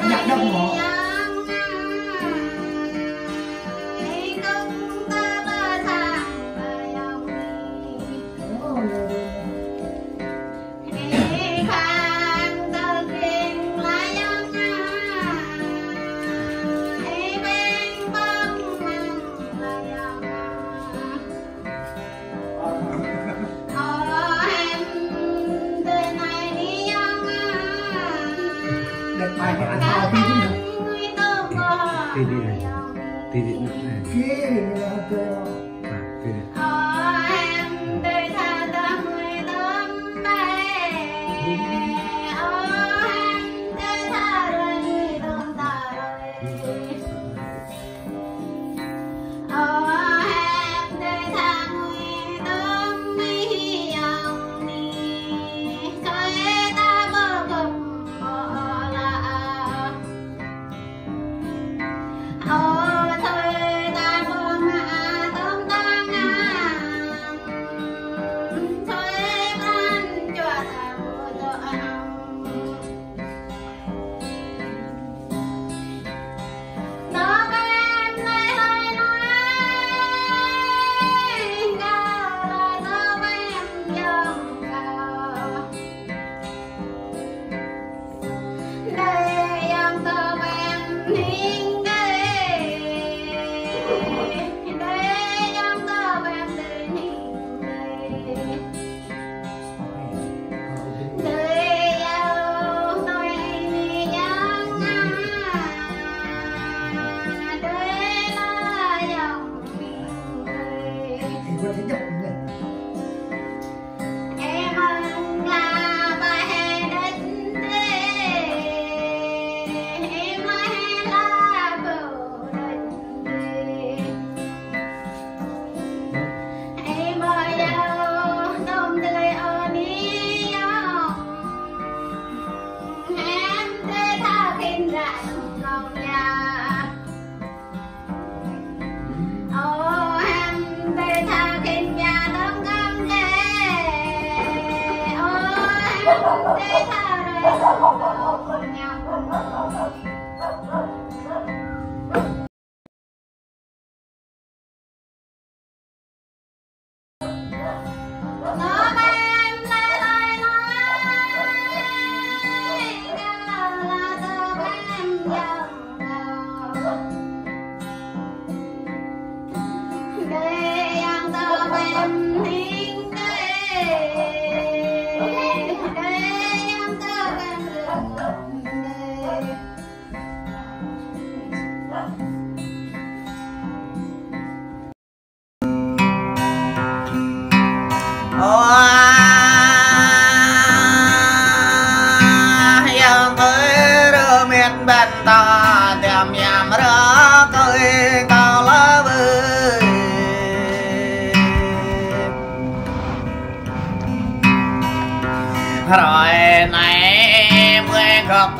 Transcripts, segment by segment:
nhạc đông hả? Rồi này mới khóc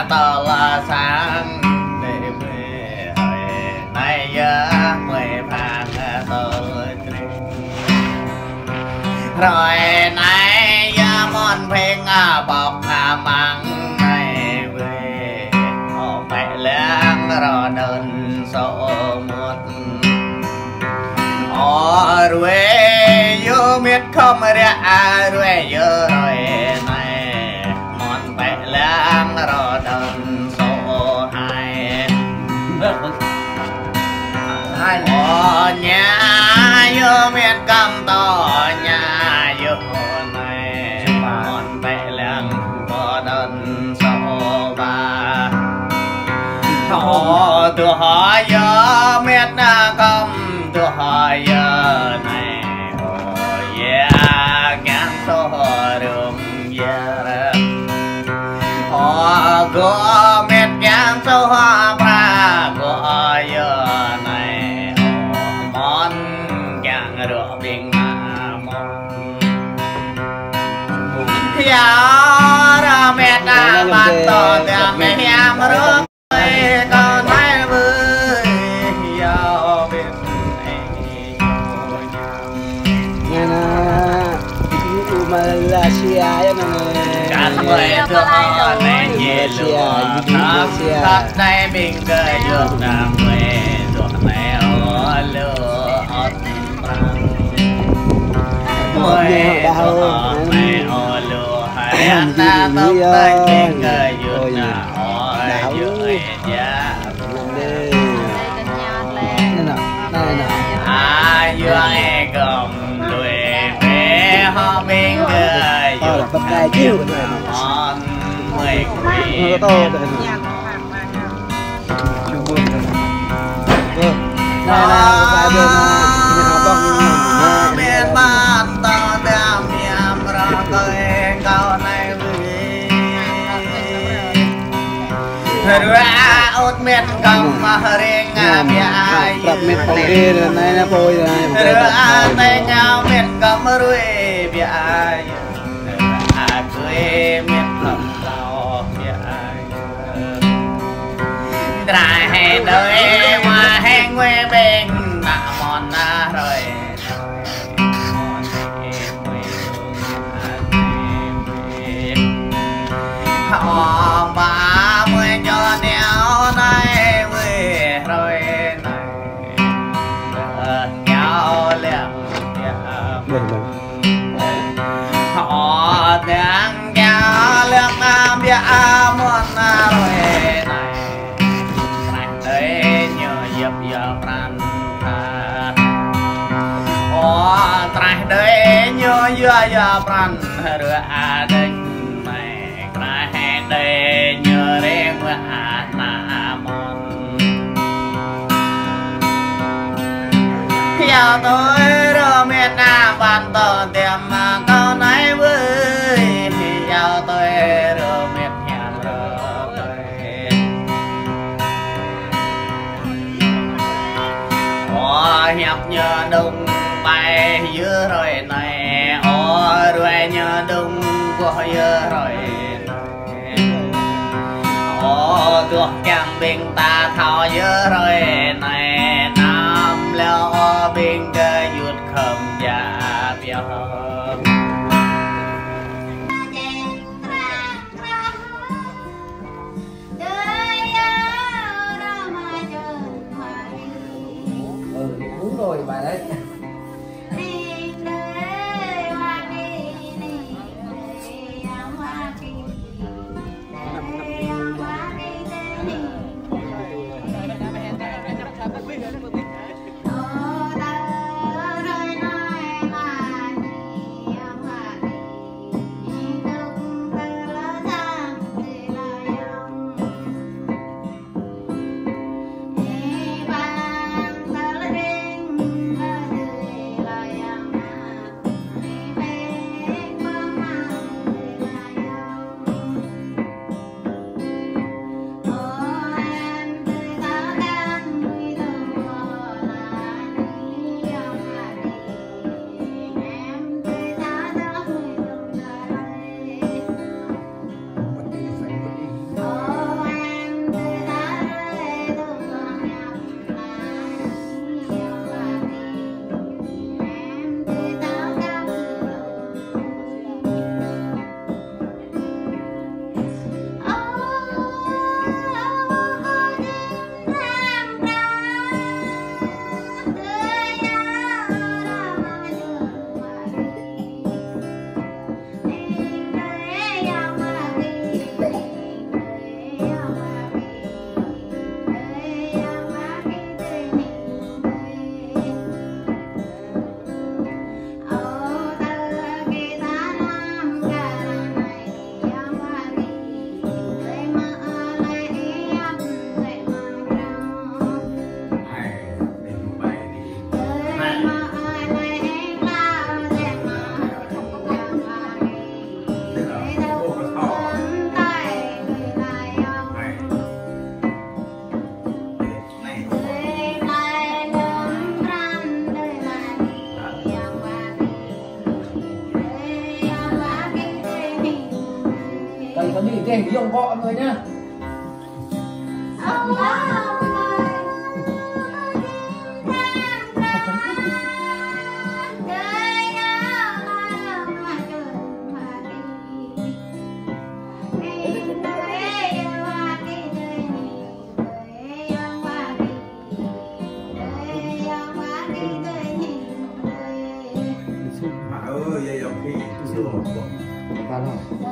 tờ là sáng để về này mới phản tôi rồi này món phèn bọc măng này về họ mẹ láng rồi đơn số một rồi vô miết không ra rồi vô rồi này món mẹ láng rồi đơn số hai nhà vô miết cầm to nhà vô này món mẹ láng có đơn số ba từ họ vô miết cầm từ họ vô này ngang số đường về họ có mệt ngang số ba có giờ này món ngang rượu bình món giờ ra mệt bắt to để mẹ em rượu con thấy vui giờ biết Malaysia ya Cắt quay cho họ này nhẹ lùa Khắp này mình cơ dược nam quê Dược này ở lửa ọt răng Quê cho họ này ở lửa Hãy na tóc tay mình cơ dược nam ở dưới giá Dương e cầm lùi về họ mình cơ dược nam on mười quỷ miền Bắc ta đem miền ra tới cao này ra ốt miền cầm mà riêng bia miền phong kia này là phôi rồi ra tay nhau miền cầm ruồi bia cười miền cầm cao bia đại hè đời hoa hẹn quê bên nạ mòn na rồi họ ba mươi cho đéo này quê rồi này kéo liệm họ đang kéo liệm bia mòn na rồi này đấy nhờ dập dập ran trai đấy nhớ dập ran rửa đình này trai đấy nhớ riêng với na mòn theo tôi rồi miền Nam ban tờ tiệm câu nói với theo tôi rồi miền hẹn rồi hiệp nhờ đông bay giữa rồi này rồi nhờ đông của giữa rồi được cam bên ta thọ giữa rồi này nam leo bên cái yuột khẩm già biểu đúng rồi bài đấy để dùng gọn mọi người nhá. vậy dòng khi Vào không?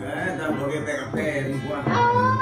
cái tao có cái cà phê đi qua